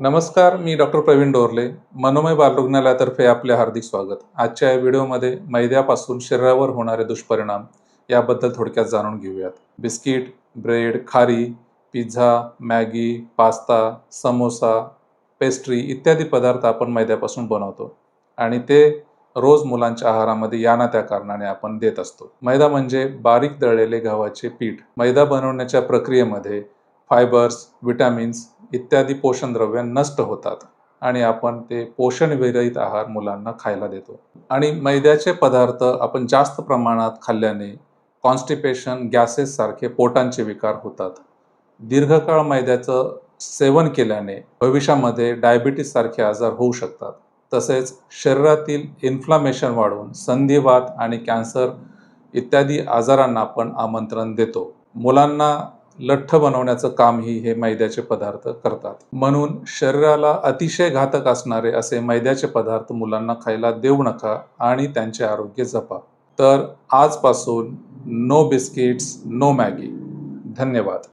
नमस्कार, मी डॉक्टर प्रवीण डोरले. मनोमय बालरुग्णालयातर्फे आपले हार्दिक स्वागत. आजच्या या व्हिडिओमध्ये मैद्यापासून शरीरावर होणारे दुष्परिणाम याबद्दल थोडक्यात जाणून घेऊयात. बिस्किट, ब्रेड, खारी, pizza, Maggi, pasta, samosa, pastry इत्यादी पदार्थ आपण मैद्यापासून बनवतो आणि ते रोज मुलांच्या आहारामध्ये या ना त्या कारणाने आपण देत असतो. मैदा म्हणजे बारीक दळलेले गव्हाचे पीठ. मैदा बनवण्याच्या प्रक्रियेमध्ये फायबर्स, विटॅमिन्स इत्यादी पोषण द्रव्य नष्ट होतात आणि आपण ते पोषण विरहित आहार मुलांना खायला देतो. आणि मैद्याचे पदार्थ आपण जास्त प्रमाणात खाल्ल्याने कॉन्स्टिपेशन, गॅसेस सारखे पोटांचे विकार होतात. दीर्घकाळ मैद्याचं सेवन केल्याने भविष्यामध्ये डायबिटीस सारखे आजार होऊ शकतात. तसेच शरीरातील इन्फ्लामेशन वाढून संधिवात आणि कॅन्सर इत्यादी आजारांना आपण आमंत्रण देतो. मुलांना लठ्ठ बनवण्याचं कामही हे मैद्याचे पदार्थ करतात. म्हणून शरीराला अतिशय घातक असणारे असे मैद्याचे पदार्थ मुलांना खायला देऊ नका आणि त्यांचे आरोग्य जपा. तर आजपासून नो बिस्किट्स, नो मॅगी. धन्यवाद.